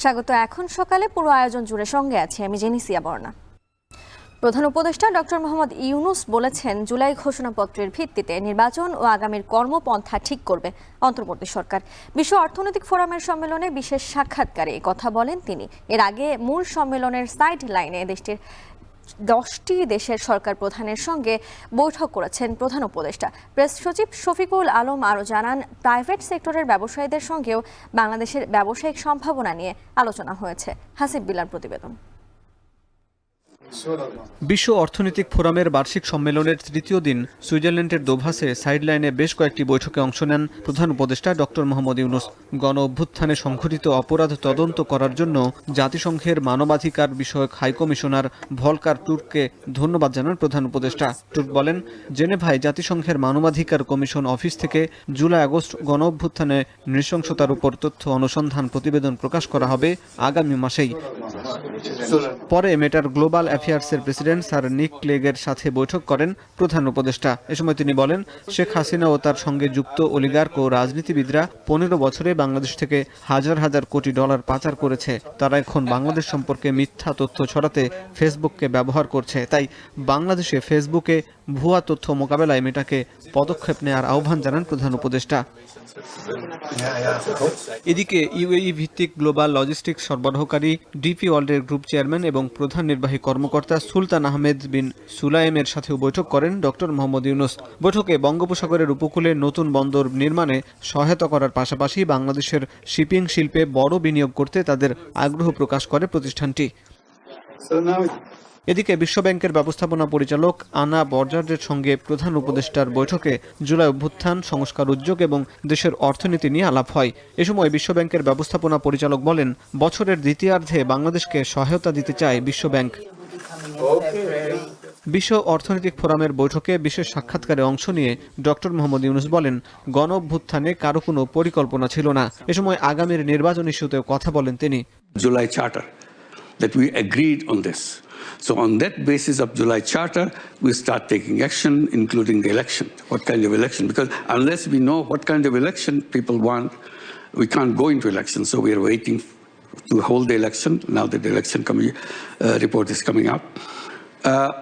স্বাগত। এখন সকালে পুরো আয়োজন জুড়ে সঙ্গে আছি আমি জেনিসিয়া বর্ণা। প্রধান উপদেষ্টা ডক্টর মোহাম্মদ ইউনূস বলেছেন, জুলাই ঘোষণাপত্রের ভিত্তিতে নির্বাচন ও আগামীর কর্মপন্থা ঠিক করবে অন্তর্বর্তী সরকার। বিশ্ব অর্থনৈতিক ফোরামের সম্মেলনে বিশেষ সাক্ষাৎকারে কথা বলেন তিনি। এর আগে মূল সম্মেলনের সাইড লাইনে দেশটির 10টি দেশের সরকার প্রধানের সঙ্গে বৈঠক করেছেন প্রধান উপদেষ্টা। প্রেস সচিব শফিকুল আলম আরও জানান, প্রাইভেট সেক্টরের ব্যবসায়ীদের সঙ্গেও বাংলাদেশের ব্যবসায়িক সম্ভাবনা নিয়ে আলোচনা হয়েছে। হাসিব বিলার প্রতিবেদন। বিশ্ব অর্থনৈতিক ফোরামের বার্ষিক সম্মেলনের তৃতীয় দিন সুইজারল্যান্ডের দোভাসে সাইডলাইনে বেশ কয়েকটি বৈঠকে অংশ নেন প্রধান উপদেষ্টা ডক্টর মোহাম্মদ ইউনূস। গণ অভ্যুত্থানে সংঘটিত অপরাধ তদন্ত করার জন্য জাতিসংঘের মানবাধিকার বিষয়ক হাইকমিশনার ভলকার টুর্ককে ধন্যবাদ জানান প্রধান উপদেষ্টা। টুর্ক বলেন, জেনেভায় জাতিসংঘের মানবাধিকার কমিশন অফিস থেকে জুলাই আগস্ট গণ অভ্যুত্থানে নৃশংসতার উপর তথ্য অনুসন্ধান প্রতিবেদন প্রকাশ করা হবে আগামী মাসেই। পরে মেটার গ্লোবাল অ্যাফেয়ার্সের প্রেসিডেন্ট স্যার নিক ক্লেগের সাথে বৈঠক করেন প্রধান উপদেষ্টা। এ সময় তিনি বলেন, শেখ হাসিনা ও তার সঙ্গে যুক্ত অলিগার্ক ও রাজনীতিবিদরা 15 বছরে বাংলাদেশ থেকে হাজার হাজার কোটি ডলার পাচার করেছে। তারা এখন বাংলাদেশ সম্পর্কে মিথ্যা তথ্য ছড়াতে ফেসবুককে ব্যবহার করছে। তাই বাংলাদেশে ফেসবুকে ভুয়া তথ্য মোকাবেলায় মেটাকে পদক্ষেপ নেওয়ার আহ্বান জানান প্রধান উপদেষ্টা। এদিকে ইউএই ভিত্তিক গ্লোবাল লজিস্টিক্স সরবরাহকারী ডিপি ওয়ার্ল্ডের গ্রুপ চেয়ারম্যান এবং প্রধান নির্বাহী কর্মকর্তা সুলতান আহমেদ বিন সুলাইমের সাথেও বৈঠক করেন ডক্টর মোহাম্মদ ইউনূস। বৈঠকে বঙ্গোপসাগরের উপকূলে নতুন বন্দর নির্মাণে সহায়তা করার পাশাপাশি বাংলাদেশের শিপিং শিল্পে বড় বিনিয়োগ করতে তাদের আগ্রহ প্রকাশ করে প্রতিষ্ঠানটি। এদিকে বিশ্বব্যাংকের ব্যবস্থাপনা পরিচালক আনা বর্জার্ডের সঙ্গে প্রধান উপদেষ্টার বৈঠকে জুলাই অভ্যুত্থান, সংস্কার উদ্যোগ এবং দেশের অর্থনীতি নিয়ে আলাপ হয়। এ সময় বিশ্বব্যাংকের ব্যবস্থাপনা পরিচালক বলেন, বছরের দ্বিতীয়ার্ধে বাংলাদেশকে সহায়তা দিতে চায় বিশ্বব্যাংক। বিশ্ব অর্থনৈতিক ফোরামের বৈঠকে বিশেষ সাক্ষাৎকারে অংশ নিয়ে ডক্টর মোহাম্মদ ইউনূস বলেন, গণ অভ্যুত্থানে কারো কোনো পরিকল্পনা ছিল না। এ সময় আগামীর নির্বাচন ইস্যুতেও কথা বলেন তিনি। July Charter, that we agreed on this. So on that basis of July Charter, we start taking action, including the election. What kind of election? Because unless we know what kind of election people want, we can't go into election. So we are waiting to hold the election. Now that the election report is coming up.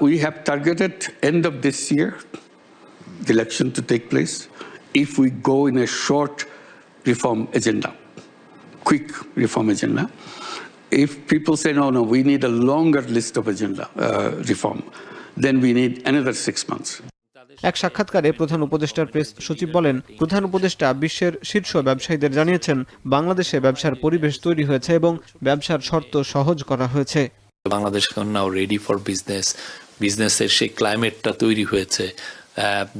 We have targeted end of this year, the election to take place, if we go in a short reform agenda, quick reform agenda. If people say, no, we need a longer list of agenda reform, then we need another 6 months. এক সাক্ষাৎকারে প্রধান উপদেষ্টার press সচিব বলেন, প্রধান উপদেষ্টা বিশ্বের শীর্ষ ব্যবসায়ীদের জানিয়েছেন, বাংলাদেশে ব্যবসার পরিবেশ তৈরি হয়েছে এবং ব্যবসার শর্ত সহজ করা হয়েছে। বাংলাদেশ এখন নাও রেডি ফর বিজনেসের সেই ক্লাইমেটটা তৈরি হয়েছে।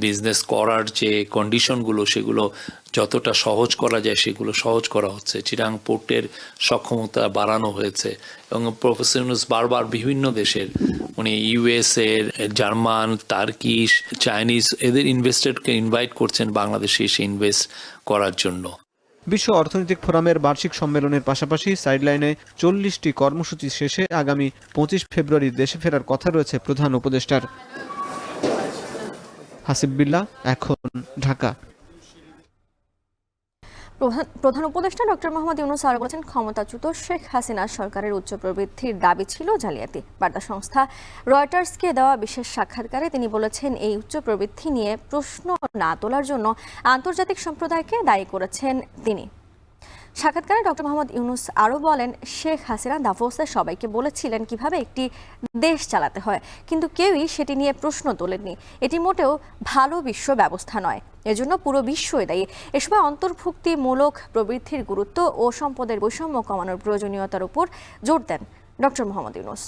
বিজনেস করার যে কন্ডিশনগুলো সেগুলো যতটা সহজ করা যায় সেগুলো সহজ করা হচ্ছে। চিটাং পোর্টের সক্ষমতা বাড়ানো হয়েছে এবং প্রফেসর ইউনূস বারবার বিভিন্ন দেশের উনি ইউএসএ, জার্মান, টার্কিশ, চাইনিজ এদের ইনভেস্টরকে ইনভাইট করছেন বাংলাদেশে এসে ইনভেস্ট করার জন্য। বিশ্ব অর্থনৈতিক ফোরামের বার্ষিক সম্মেলনের পাশাপাশি সাইডলাইনে 40টি কর্মসূচি শেষে আগামী 25 ফেব্রুয়ারি দেশে ফেরার কথা রয়েছে প্রধান উপদেষ্টার। হাসিব বিল্লাহ, এখন, ঢাকা। প্রধান উপদেষ্টা ডক্টর মোহাম্মদ ইউনূস আরও বলেছেন, ক্ষমতাচ্যুত শেখ হাসিনা সরকারের উচ্চ প্রবৃদ্ধির দাবি ছিল জালিয়াতি। বার্তা সংস্থা রয়টার্সকে দেওয়া বিশেষ সাক্ষাৎকারে তিনি বলেছেন, এই উচ্চ প্রবৃদ্ধি নিয়ে প্রশ্ন না তোলার জন্য আন্তর্জাতিক সম্প্রদায়কে দায়ী করেছেন তিনি। সাক্ষাৎকারে ডক্টর মোহাম্মদ ইউনূস আরও বলেন, শেখ হাসিনা দাভোসে সবাইকে বলেছিলেন কিভাবে একটি দেশ চালাতে হয়, কিন্তু কেউই সেটি নিয়ে প্রশ্ন তোলেননি। এটি মোটেও ভালো বিশ্ব ব্যবস্থা নয়, এজন্য পুরো বিশ্বই দায়ী। এ সময় অন্তর্ভুক্তিমূলক প্রবৃদ্ধির গুরুত্ব ও সম্পদের বৈষম্য কমানোর প্রয়োজনীয়তার উপর জোর দেন ডক্টর মোহাম্মদ ইউনূস।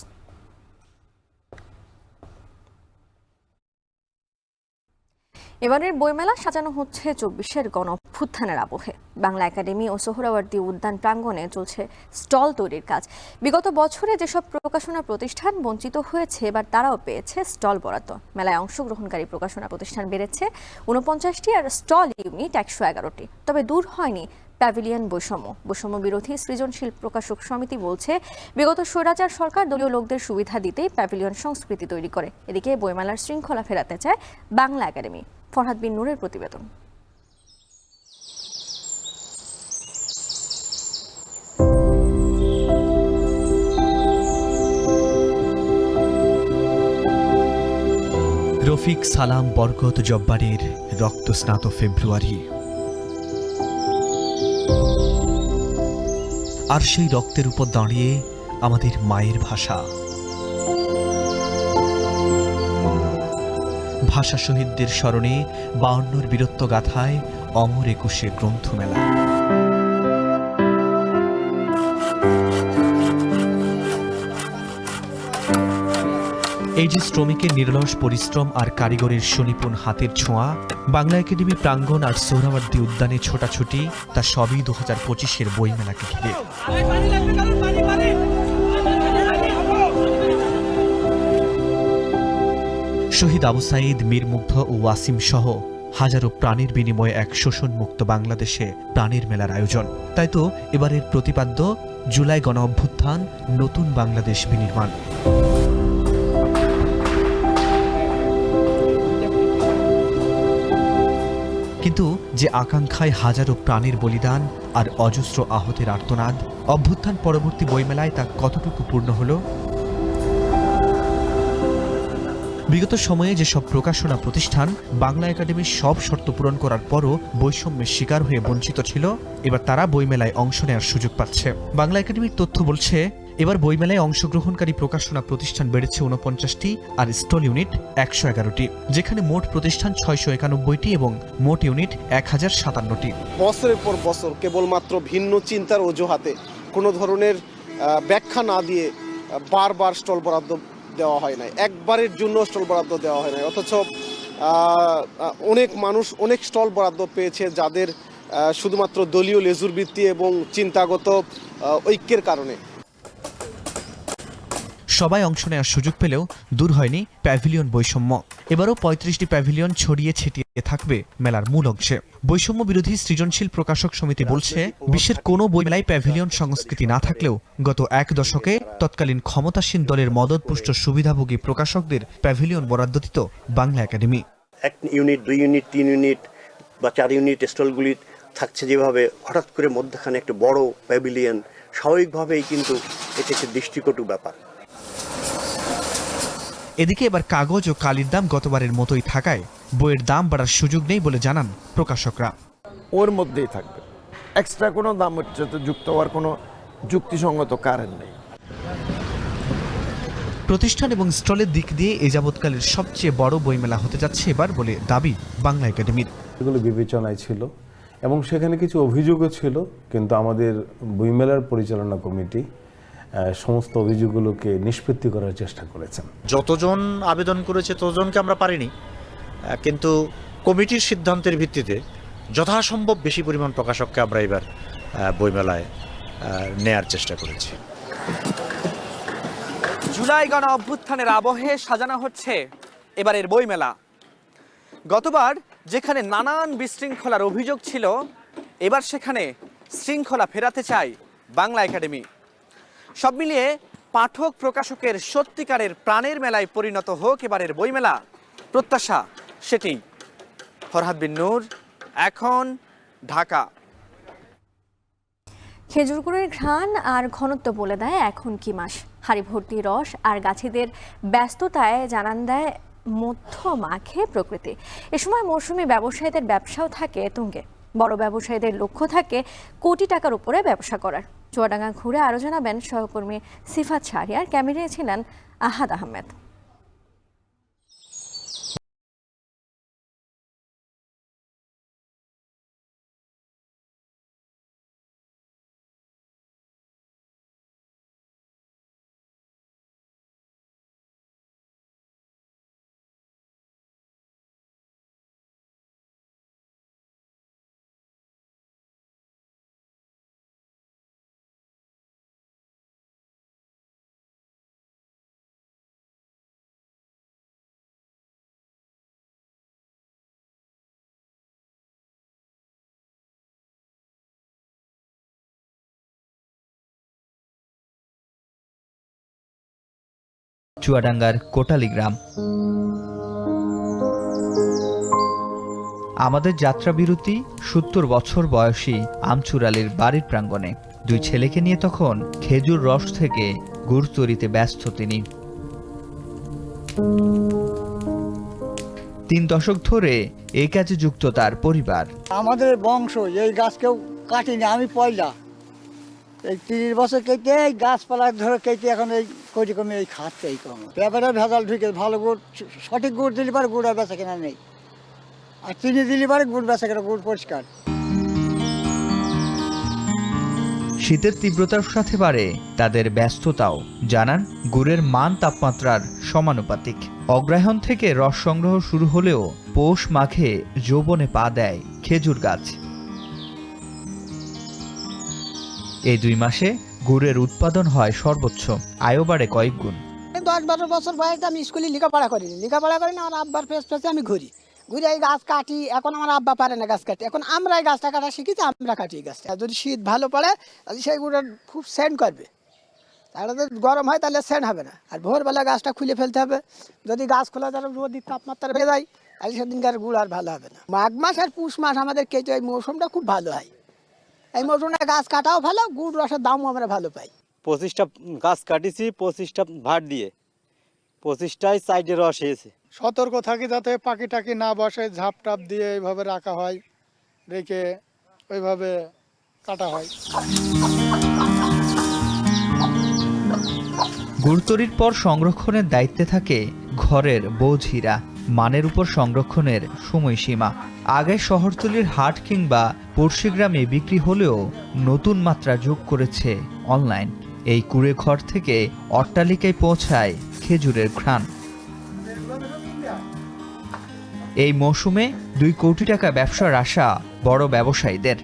এবারের বইমেলা সাজানো হচ্ছে 24-এর গণ অভ্যুত্থানের আবহে। বাংলা একাডেমি ও সোহরাওয়ার্দী উদ্যান প্রাঙ্গণে চলছে স্টল তৈরির কাজ। বিগত বছরে যেসব প্রকাশনা প্রতিষ্ঠান বঞ্চিত হয়েছে, এবার তারাও পেয়েছে স্টল বরাদ্দ। মেলায় অংশগ্রহণকারী প্রকাশনা প্রতিষ্ঠান বেড়েছে 49টি আর স্টল ইউনিট 111টি। তবে দূর হয়নি প্যাভিলিয়ন বৈষম্য বিরোধী সৃজনশীল প্রকাশক সমিতি বলছে, বিগত স্বৈরাচার সরকার দলীয় লোকদের সুবিধা দিতেই প্যাভিলিয়ন সংস্কৃতি তৈরি করে। এদিকে বইমেলার শৃঙ্খলা ফেরাতে চায় বাংলা একাডেমি। ফরহাদ বিন নূরের প্রতিবেদন। শফিক, সালাম, বরকত, জব্বারের রক্তস্নাত ফেব্রুয়ারি। আর সেই রক্তের উপর দাঁড়িয়ে আমাদের মায়ের ভাষা। ভাষা শহীদদের স্মরণে 52 বীরত্ব গাথায় অমর 21 গ্রন্থমেলা। এই যে শ্রমিকের নিরলস পরিশ্রম আর কারিগরের সুনিপুণ হাতের ছোঁয়া, বাংলা একাডেমি প্রাঙ্গণ আর সোহরাওয়ার্দী উদ্যানে ছোটাছুটি, তা সবই 2025-এর বইমেলাকে ঘিরে। শহীদ আবু সাঈদ, মীর মুগ্ধ ও ওয়াসিম সহ হাজারো প্রাণের বিনিময়ে এক শোষণমুক্ত বাংলাদেশে প্রাণের মেলার আয়োজন। তাই তো এবারের প্রতিপাদ্য জুলাই গণ অভ্যুত্থান, নতুন বাংলাদেশ বিনির্মাণ। কিন্তু যে আকাঙ্ক্ষায় হাজারো প্রাণের বলিদান আর অজস্র আহতের আর্তনাদ, অভ্যুত্থান পরবর্তী বইমেলায় তা কতটুকু পূর্ণ হলো? বিগত সময়ে যেসব প্রকাশনা প্রতিষ্ঠান বাংলা একাডেমির সব শর্ত পূরণ করার পরও বৈষম্যের শিকার হয়ে বঞ্চিত ছিল, এবার তারা বইমেলায় অংশ নেওয়ার সুযোগ পাচ্ছে। বাংলা একাডেমির তথ্য বলছে, এবার বইমেলায় অংশগ্রহণকারী প্রকাশনা প্রতিষ্ঠান বেড়েছে 49টি আর স্টল ইউনিট 111টি, যেখানে মোট প্রতিষ্ঠান 691টি এবং মোট ইউনিট 1057টি। বছরের পর বছর কেবলমাত্র ভিন্ন চিন্তার অজুহাতে কোনো ধরনের ব্যাখ্যা না দিয়ে বারবার স্টল বরাদ্দ দেওয়া হয় নাই, একবারের জন্য স্টল বরাদ্দ দেওয়া হয় নাই। অথচ অনেক মানুষ অনেক স্টল বরাদ্দ পেয়েছে, যাদের শুধুমাত্র দলীয় লেজুর বৃত্তি এবং চিন্তাগত ঐক্যের কারণে। সবাই অংশ নেওয়ার সুযোগ পেলেও দূর হয়নি প্যাভিলিয়ন বৈষম্য। এবারও 35টি প্যাভিলিয়ন ছড়িয়ে ছিটিয়ে থাকবে মেলার মূল অংশে। বৈষম্য বিরোধী সৃজনশীল প্রকাশক সমিতি বলছে, বিশ্বের কোনো বইমেলায় প্যাভিলিয়ন সংস্কৃতি না থাকলেও গত এক দশকে তৎকালীন ক্ষমতাসীন দলের মদতপুষ্ট সুবিধাভোগী প্রকাশকদের প্যাভিলিয়ন বরাদ্দ দিত Bangla academy. 1 unit, 2 unit, 3 unit বা 4 ইউনিট স্টলগুলি থাকছে, যেভাবে হঠাৎ করে মধ্যখানে একটা বড় প্যাভিলিয়ন, স্বাভাবিকভাবেই কিন্তু এটা একটি দৃষ্টিকটু ব্যাপার। এদিকে এবার কাগজ ও কালির দাম গতবারের মতোই থাকায় বইয়ের দাম বাড়ার সুযোগ নেই বলে জানান প্রকাশকরা। ওর মধ্যেই থাকবে, এক্সট্রা কোনো দাম হচ্ছে তো যুক্ত হওয়ার কোনো যুক্তিসঙ্গত কারণ নেই। প্রতিষ্ঠান এবং স্টলের দিক দিয়ে এ যাবৎকালের সবচেয়ে বড় বইমেলা হতে যাচ্ছে এবার বলে দাবি বাংলা একাডেমির। এগুলো বিবেচনায় ছিল এবং সেখানে কিছু অভিযোগও ছিল, কিন্তু আমাদের বইমেলার পরিচালনা কমিটি সমস্ত অভিযোগগুলোকে নিষ্পত্তি করার চেষ্টা করেছেন। যতজন আবেদন করেছে ততজনকে আমরা পারিনি, কিন্তু কমিটির সিদ্ধান্তের ভিত্তিতে যথাসম্ভব বেশি পরিমাণ প্রকাশককে আমরা এবার বইমেলায় নেয়ার চেষ্টা করেছি। জুলাই গণ অভ্যুত্থানের আবহে সাজানো হচ্ছে এবারের বইমেলা। গতবার যেখানে নানান বিশৃঙ্খলার অভিযোগ ছিল, এবার সেখানে শৃঙ্খলা ফেরাতে চায় বাংলা একাডেমি। সব মিলিয়ে পাঠক প্রকাশকের সত্যিকারের প্রাণের মেলায় পরিণত হোক এবারের বইমেলা, প্রত্যাশা সেটি। ফরহাদ বিন নূর, এখন, ঢাকা। খেজুর গুড়ের ঘ্রাণ আর ঘনত্ব বলে দেয় এখন কি মাস। হাড়ি ভর্তি রস আর গাছিদের ব্যস্ততায় জানান দেয় মধ্য মাখে প্রকৃতি। এ সময় মৌসুমি ব্যবসায়ীদের ব্যবসাও থাকে তুঙ্গে। বড় ব্যবসায়ীদের লক্ষ্য থাকে কোটি টাকার উপরে ব্যবসা করার। চুয়াডাঙ্গা ঘুরে আরও জানাবেন সহকর্মী সিফাত শাহরিয়ার, ক্যামেরায় ছিলেন আহাদ আহমেদ। চুয়াডাঙ্গার কোটালী গ্রাম। আমাদের যাত্রা বিরতি 70 বছর বয়সী আমচুর আলীর বাড়ির প্রাঙ্গণে। 2 ছেলেকে নিয়ে তখন খেজুর রস থেকে গুড় তৈরিতে ব্যস্ত তিনি। 3 দশক ধরে এই কাজে যুক্ত তার পরিবার। আমাদের বংশ এই গাছ কেউ কাটিনি, আমি পয়লা এই 30 বছর কেটে এই গাছপালা ধরে কেটে এখন এই কোটি কমে এই খাচ্ছে এই কম ব্যাপারে ভেজাল ঢুকে। ভালো গুড় সঠিক গুড় দিলে পারে গুড় আর বেচা কেনা নেই, আর চিনি দিলে পারে গুড় বেচা কেনা, গুড় পরিষ্কার। শীতের তীব্রতার সাথে বাড়ে তাদের ব্যস্ততাও। জানান গুড়ের মান তাপমাত্রার সমানুপাতিক। অগ্রহায়ণ থেকে রস সংগ্রহ শুরু হলেও পৌষ মাঘে যৌবনে পা দেয় খেজুর গাছ। এই 2 মাসে গুড়ের উৎপাদন হয় সর্বোচ্চ, আয়ও বাড়ে কয়েক গুণ। 10-12 বছর বয়সে আমি স্কুলে লেখাপড়া করি না, আমার আব্বার পেছনে আমি ঘুরি এই গাছ কাটি। এখন আমার আব্বা পারে না গাছ কাটি, এখন আমরা এই গাছটা কাটা শিখেছি, আমরা কাটি এই গাছটা। যদি শীত ভালো পড়ে তাহলে সেই গুড়ের খুব সেন্ট করবে, তাহলে যদি গরম হয় তাহলে সেন্ট হবে না। আর ভোরবেলা গাছটা খুলে ফেলতে হবে, যদি গাছ খোলা তাহলে রোদির তাপমাত্রা বেড়ে যায়, তাহলে সেদিনকার গুড় আর ভালো হবে না। মাঘ মাস আর পুষ মাস আমাদের কেটে এই মৌসুমটা খুব ভালো হয়। এই মৌসুমে গাছ কাটাও ভালো, গুড় রসের দামও আমরা ভালো পাই। 25টা গাছ কাটিছি, 25টা ভাট দিয়ে, 25টাই সাইডে রস হয়েছে। সতর্ক থাকি যাতে পাখি টাকি না বসে, ঝাপ টাপ দিয়ে এইভাবে রাখা হয়, রেখে ওইভাবে কাটা হয়। গুড় তৈরির পর সংরক্ষণের দায়িত্বে থাকে ঘরের বোঝিরা। মানের উপর সংরক্ষণের সময়সীমা। আগে শহরতলির হাট কিংবা পড়শি গ্রামে বিক্রি হলেও নতুন মাত্রা যোগ করেছে অনলাইন। এই কুড়ে ঘর থেকে অট্টালিকায় পৌঁছায় খেজুরের ঘ্রাণ। এই মৌসুমে 2 কোটি টাকা ব্যবসার আশা বড় ব্যবসায়ীদের।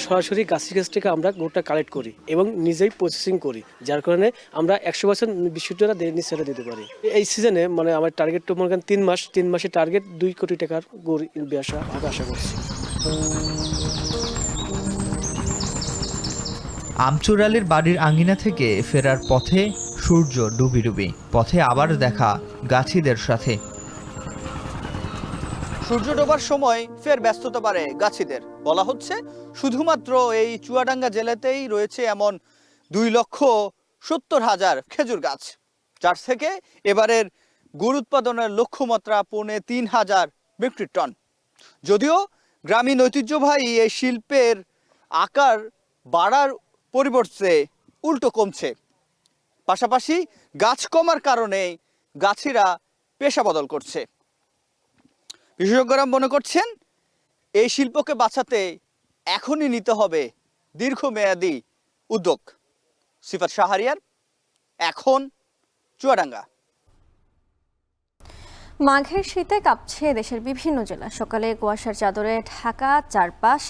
সরাসরি গাছের কাছ থেকে আমরা গুড়টা কালেক্ট করি এবং নিজেই প্রসেসিং করি, যার কারণে আমরা 100% বিশুদ্ধতা নিশ্চয়তা দিতে পারি। এই সিজনে মানে আমার টার্গেট তো মনে করেন 3 মাসের টার্গেট 2 কোটি টাকার গুড় ব্যবসা আমি আশা করছি। আমচুরালির বাড়ির আঙ্গিনা থেকে ফেরার পথে সূর্য ডুবি পথে আবার দেখা গাছিদের সাথে। সূর্য ডোবার সময় ফের ব্যস্ততা বাড়ে গাছিদের। বলা হচ্ছে শুধুমাত্র এই চুয়াডাঙ্গা জেলাতেই রয়েছে এমন 2,70,000 খেজুর গাছ, যার থেকে এবারের গুড় উৎপাদনের লক্ষ্যমাত্রা 3,500 মেট্রিক টন। যদিও গ্রামীণ ঐতিহ্যবাহী এই শিল্পের আকার বাড়ার পরিবর্তে উল্টো কমছে। পাশাপাশি গাছ কমার কারণে গাছিরা পেশা বদল করছে। বিশেষজ্ঞরা মনে করছেন এই শিল্পকে বাঁচাতে এখনই নিতে হবে দীর্ঘমেয়াদী উদ্যোগ। সিফাত শাহরিয়ার, এখন, চুয়াডাঙ্গা। মাঘের শীতে কাঁপছে দেশের বিভিন্ন জেলা। সকালে কুয়াশার চাদরে ঢাকা চারপাশ।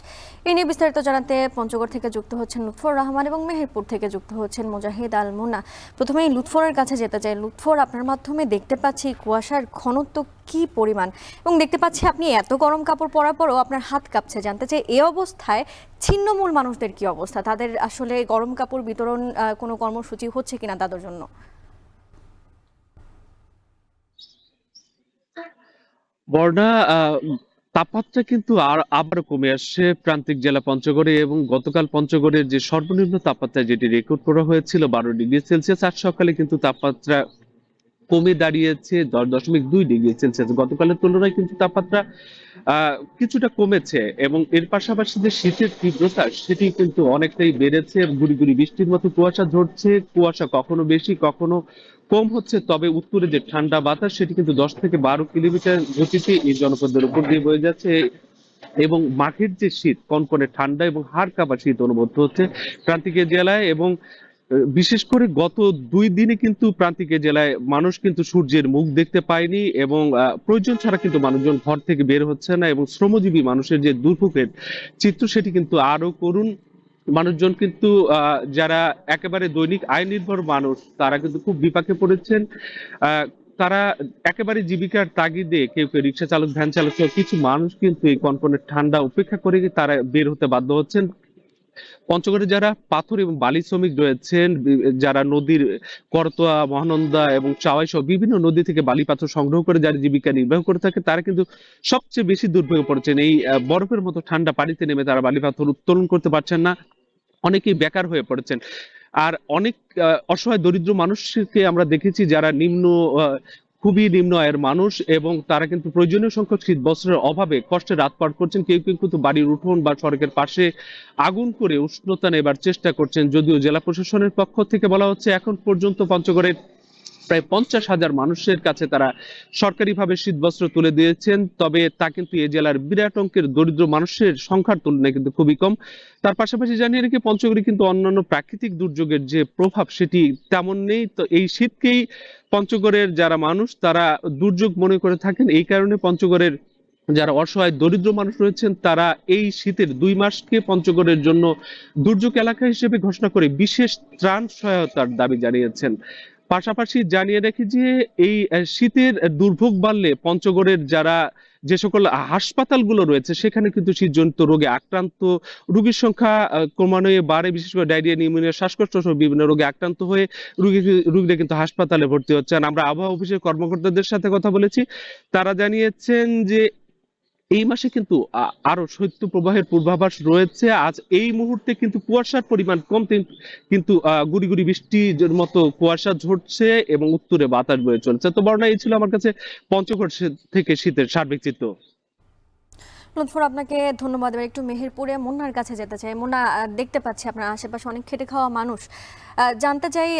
এ নিয়ে বিস্তারিত জানাতে পঞ্চগড় থেকে যুক্ত হচ্ছেন লুৎফর রহমান এবং মেহেরপুর থেকে যুক্ত হচ্ছেন মুজাহিদ আল মুন্না। প্রথমেই লুৎফরের কাছে যেতে চাই। লুৎফর, আপনার মাধ্যমে দেখতে পাচ্ছি কুয়াশার ঘনত্ব কি পরিমাণ, এবং দেখতে পাচ্ছি আপনি এত গরম কাপড় পরার পরও আপনার হাত কাঁপছে। জানতে চাই এই অবস্থায় ছিন্নমূল মানুষদের কি অবস্থা? তাদের আসলে গরম কাপড় বিতরণ কোনো কর্মসূচি হচ্ছে কিনা তাদের জন্য? বর্ণা, তাপমাত্রা কিন্তু আবার কমে আসছে প্রান্তিক জেলা পঞ্চগড়ে, এবং গতকাল পঞ্চগড়ের যে সর্বনিম্ন তাপমাত্রা যেটি রেকর্ড করা হয়েছিল 12 ডিগ্রি সেলসিয়াস, আজ সকালে কিন্তু তাপমাত্রা কমে দাঁড়িয়েছে 10.2 ডিগ্রি সেলসিয়াস। গতকালের তুলনায় কিন্তু তাপমাত্রা কিছুটা কমেছে, এবং এর পাশাপাশি যে শীতের তীব্রতা সেটি কিন্তু অনেকটাই বেড়েছে। গুড়ি গুড়ি বৃষ্টির মতো কুয়াশা ঝরছে। কুয়াশা কখনো বেশি কখনো কম হচ্ছে, তবে উত্তরে যে ঠান্ডা বাতাস সেটি কিন্তু 10 থেকে 12 কিলোমিটার গতিতে এই জনপদের উপর দিয়ে বয়ে যাচ্ছে, এবং মাঠের যে শীত, কনকনে ঠান্ডা এবং হাড় কাঁপা শীত অনুভূত হচ্ছে প্রান্তিকের জেলায়। এবং বিশেষ করে গত 2 দিনে কিন্তু প্রান্তিকের জেলায় মানুষ কিন্তু সূর্যের মুখ দেখতে পায়নি, এবং প্রয়োজন ছাড়া কিন্তু মানুষজন ঘর থেকে বের হচ্ছে না, এবং শ্রমজীবী মানুষের যে দুর্ভোগের চিত্র সেটি কিন্তু আরো করুন। মানুষজন কিন্তু যারা একেবারে দৈনিক আয় নির্ভর মানুষ, তারা কিন্তু খুব বিপাকে পড়েছেন। তারা একেবারে জীবিকার তাগিদে কেউ কেউ রিক্সা চালক, ভ্যান চালক, কিছু মানুষ কিন্তু এই কনকনে ঠান্ডা উপেক্ষা করে তারা বের হতে বাধ্য হচ্ছেন। পঞ্চগড়ে যারা পাথর এবং বালি শ্রমিক রয়েছেন, যারা নদীর করতোয়া, মহানন্দা এবং চাওয়াই সহ বিভিন্ন নদী থেকে বালি পাথর সংগ্রহ করে যারা জীবিকা নির্বাহ করে থাকে, তারা কিন্তু সবচেয়ে বেশি দুর্ভোগে পড়েছেন। এই বরফের মতো ঠান্ডা পানিতে নেমে তারা বালি পাথর উত্তোলন করতে পারছেন না, অনেকেই বেকার হয়ে পড়েছেন। আর অনেক অসহায় দরিদ্র মানুষকে আমরা দেখেছি যারা নিম্ন খুবই নিম্ন আয়ের মানুষ এবং তারা কিন্তু প্রয়োজনীয় সংখ্যক শীত বস্ত্রের অভাবে কষ্টে রাত পার করছেন। কেউ কেউ কিন্তু বাড়ির উঠোন বা সড়কের পাশে আগুন করে উষ্ণতা নেবার চেষ্টা করছেন। যদিও জেলা প্রশাসনের পক্ষ থেকে বলা হচ্ছে এখন পর্যন্ত পঞ্চগড়ের প্রায় 50,000 মানুষের কাছে তারা সরকারিভাবে শীতবস্ত্র তুলে দিয়েছেন। তবে তা কিন্তু এই জেলার বিরাট অঙ্কের দরিদ্র মানুষের সংখ্যার তুলনায় কিন্তু খুবই কম। তার পাশাপাশি জানিয়ে রেখে পঞ্চগড়ে কিন্তু অন্যান্য প্রাকৃতিক দুর্যোগের যে প্রভাব সেটি তেমন নেই। তো এই শীতকেই পঞ্চগড়ের যারা মানুষ তারা দুর্যোগ মনে করে থাকেন। এই কারণে পঞ্চগড়ের যারা অসহায় দরিদ্র মানুষ রয়েছেন তারা এই শীতের 2 মাসকে পঞ্চগড়ের জন্য দুর্যোগ এলাকা হিসেবে ঘোষণা করে বিশেষ ত্রাণ সহায়তার দাবি জানিয়েছেন। পাশাপাশি জানিয়ে রাখি যে এই শীতের দুর্ভোগ বাড়লে পঞ্চগড়ের যে সকল হাসপাতালগুলো রয়েছে সেখানে কিন্তু শীতজনিত রোগে আক্রান্ত রোগীর সংখ্যা ক্রমান্বয়ে বাড়ে। বিশেষ করে ডায়রিয়া, নিউমোনিয়া, শ্বাসকষ্ট সহ বিভিন্ন রোগে আক্রান্ত হয়ে রোগীরা কিন্তু হাসপাতালে ভর্তি হচ্ছেন। আমরা আবহাওয়া অফিসের কর্মকর্তাদের সাথে কথা বলেছি, তারা জানিয়েছেন যে এই মাসে কিন্তু আরো শৈত্যপ্রবাহের পূর্বাভাস রয়েছে। আজ এই মুহূর্তে কিন্তু কুয়াশার পরিমাণ কম, কিন্তু গুড়ি গুড়ি বৃষ্টির মতো কুয়াশা ঝরছে এবং উত্তরে বাতাস বয়ে চলছে। তো বর্ণা, এই ছিল আমার কাছে পঞ্চগড় থেকে শীতের সার্বিক চিত্র। লুৎফর, আপনাকে ধন্যবাদ। এবার একটু মেহেরপুরে মুন্নার কাছে যেতে চাই। মুন্না, দেখতে পাচ্ছি আপনার আশেপাশে অনেক খেটে খাওয়া মানুষ। জানতে চাই,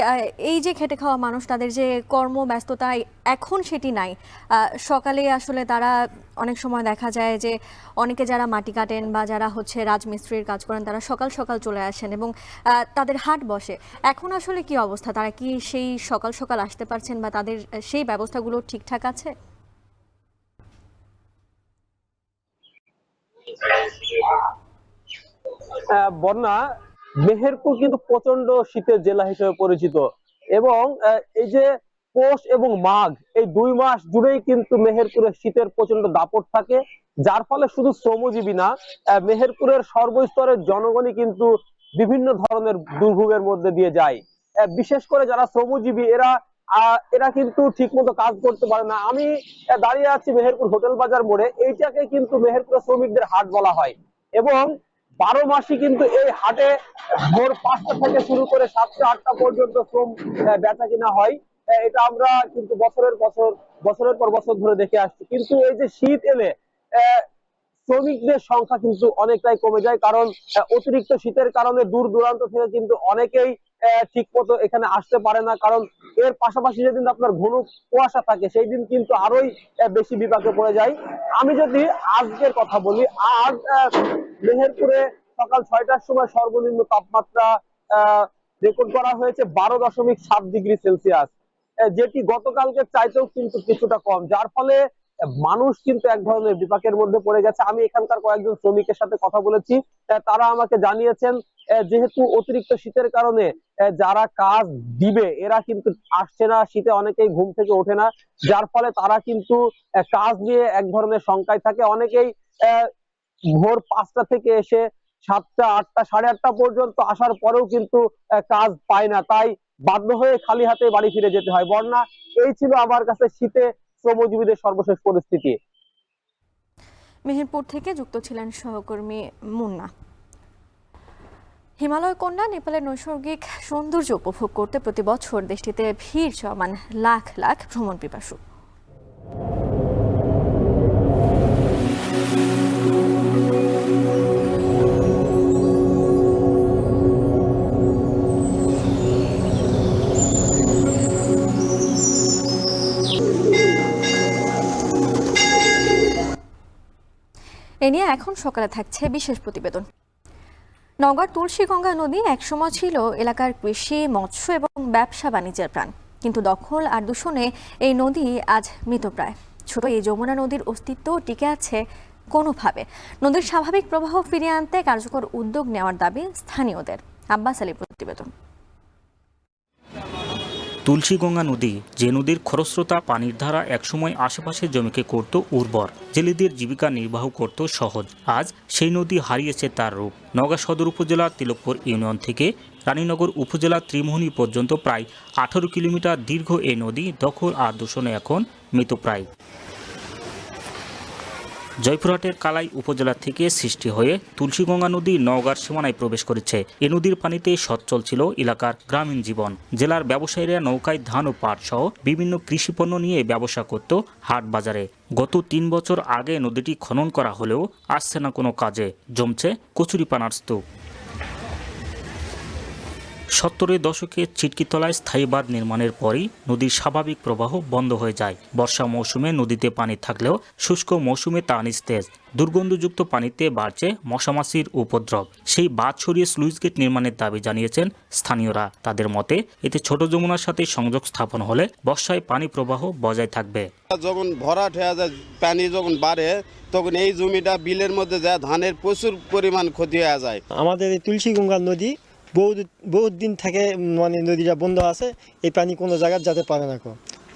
এই যে খেটে খাওয়া মানুষ তাদের যে কর্মব্যস্ততা এখন সেটি নাই। সকালে আসলে তারা অনেক সময় দেখা যায় যে অনেকে যারা মাটি কাটেন বা যারা রাজমিস্ত্রির কাজ করেন তারা সকাল সকাল চলে আসেন এবং তাদের হাট বসে। এখন আসলে কি অবস্থা? তারা কি সেই সকাল সকাল আসতে পারছেন বা তাদের সেই ব্যবস্থাগুলো ঠিকঠাক আছে? বন্যা, মেহেরপুর কিন্তু প্রচন্ড শীতের জেলা হিসেবে পরিচিত এবং এই যে পৌষ এবং মাঘ এই 2 মাস জুড়েই কিন্তু মেহেরপুরে শীতের প্রচন্ড দাপট থাকে, যার ফলে শুধু শ্রমজীবী না, মেহেরপুরের সর্বস্তরের জনগণই কিন্তু বিভিন্ন ধরনের দুর্ভোগের মধ্যে দিয়ে যায়। বিশেষ করে যারা শ্রমজীবী এরা কিন্তু ঠিক মতো কাজ করতে পারে না। আমি দাঁড়িয়ে আছি মেহেরপুর হোটেল বাজার মোড়ে, এইটাকে কিন্তু মেহেরপুরের শ্রমিকদের হাট বলা হয় এবং 12 মাসই কিন্তু এই হাটে ভোর 5টা থেকে শুরু করে 7টা 8টা পর্যন্ত শ্রম বেচা কিনা হয়। এটা আমরা কিন্তু বছরের পর বছর ধরে দেখে আসছি। কিন্তু এই যে শীত এলে শ্রমিকদের সংখ্যা কিন্তু অনেকটাই কমে যায়, কারণ অতিরিক্ত শীতের কারণে দূর দূরান্ত থেকে কিন্তু অনেকেই ঠিক মতো এখানে আসতে পারে না, কারণ এর পাশাপাশি যেদিন আপনার ঘন কুয়াশা থাকে সেই দিন কিন্তু আরোই বেশি বিপাকে পড়ে যায়। আমি যদি আজকের কথা বলি, আজ মেহেরপুরে সকাল 6টার সময় সর্বনিম্ন তাপমাত্রা রেকর্ড করা হয়েছে 12.7 ডিগ্রি সেলসিয়াস, যেটি গতকালকে চাইতেও কিন্তু কিছুটা কম, যার ফলে মানুষ কিন্তু এক ধরনের বিপাকের মধ্যে পড়ে গেছে। আমি এখানকার কয়েকজন শ্রমিকের সাথে কথা বলেছি, তারা আমাকে জানিয়েছেন যেহেতু অতিরিক্ত শীতের কারণে যারা কাজ দিবে এরা কিন্তু আসছে না, শীতে অনেকেই ঘুম থেকে ওঠে না, যার ফলে তারা কিন্তু কাজ নিয়ে এক ধরনের শঙ্কায় থাকে। অনেকেই ভোর 5টা থেকে এসে 7টা 8টা 8:30 পর্যন্ত আসার পরেও কিন্তু কাজ পায় না, তাই বাধ্য হয়ে খালি হাতে বাড়ি ফিরে যেতে হয়। বর্ণা, এই ছিল আমার কাছে শীতে শ্রমজীবীদের সর্বশেষ পরিস্থিতি। মেহেরপুর থেকে যুক্ত ছিলেন সহকর্মী মুন্না। হিমালয় কন্যা নেপালের নৈসর্গিক সৌন্দর্য উপভোগ করতে প্রতি বছর দেশটিতে ভিড় জমান লাখ লাখ ভ্রমণ পিপাসু। এ নিয়ে এখন সকালে থাকছে বিশেষ প্রতিবেদন। নওগাঁর তুলসীগঙ্গা নদী একসময় ছিল এলাকার কৃষি, মৎস্য এবং ব্যবসা বাণিজ্যের প্রাণ, কিন্তু দখল আর দূষণে এই নদী আজ মৃতপ্রায়। ছোট এই যমুনা নদীর অস্তিত্ব টিকে আছে কোনোভাবে। নদীর স্বাভাবিক প্রবাহ ফিরিয়ে আনতে কার্যকর উদ্যোগ নেওয়ার দাবি স্থানীয়দের। আব্বাস আলী প্রতিবেদন। তুলসীগঙ্গা নদী, যে নদীর খরস্রোতা পানির ধারা একসময় আশেপাশের জমিকে করত উর্বর, জেলেদের জীবিকা নির্বাহ করত সহজ, আজ সেই নদী হারিয়েছে তার রূপ। নওগাঁ সদর উপজেলার তিলকপুর ইউনিয়ন থেকে রানীনগর উপজেলার ত্রিমোহনী পর্যন্ত প্রায় 18 কিলোমিটার দীর্ঘ এই নদী দখল আর দূষণে এখন মৃতপ্রায়। জয়পুরহাটের কালাই উপজেলা থেকে সৃষ্টি হয়ে তুলসীগঙ্গা নদী নওগাঁর সীমানায় প্রবেশ করেছে। এ নদীর পানিতে সচ্ছল ছিল এলাকার গ্রামীণ জীবন। জেলার ব্যবসায়ীরা নৌকায় ধান ও পাট সহ বিভিন্ন কৃষিপণ্য নিয়ে ব্যবসা করত হাট বাজারে। গত 3 বছর আগে নদীটি খনন করা হলেও আসছে না কোনো কাজে, জমছে কচুরিপানার স্তূপ। 70-এর দশকে চিটকিতলায় স্থায়ী বাঁধ নির্মাণের পরই নদীর স্বাভাবিক প্রবাহ বন্ধ হয়ে যায়। বর্ষা মৌসুমে নদীতে পানি থাকলেও শুষ্ক মৌসুমে তা নিস্তেজ। দুর্গন্ধযুক্ত পানিতে বাড়ছে মশামাছির উপদ্রব। সেই বাঁধ সরিয়ে স্লুইস গেট নির্মাণের দাবি জানিয়েছেন স্থানীয়রা। তাদের মতে এতে ছোট যমুনার সাথে সংযোগ স্থাপন হলে বর্ষায় পানি প্রবাহ বজায় থাকবে। যখন ভরাট হয়ে যায়, পানি যখন বাড়ে, তখন এই জমিটা বিলের মধ্যে যায়, ধানের প্রচুর পরিমাণ ক্ষতি হয়ে যায়। আমাদের এই তুলসীগঙ্গা নদী বহুত দিন থেকে মানে নদীটা বন্ধ আছে, এই পানি কোনো জায়গায় যেতে পারে না।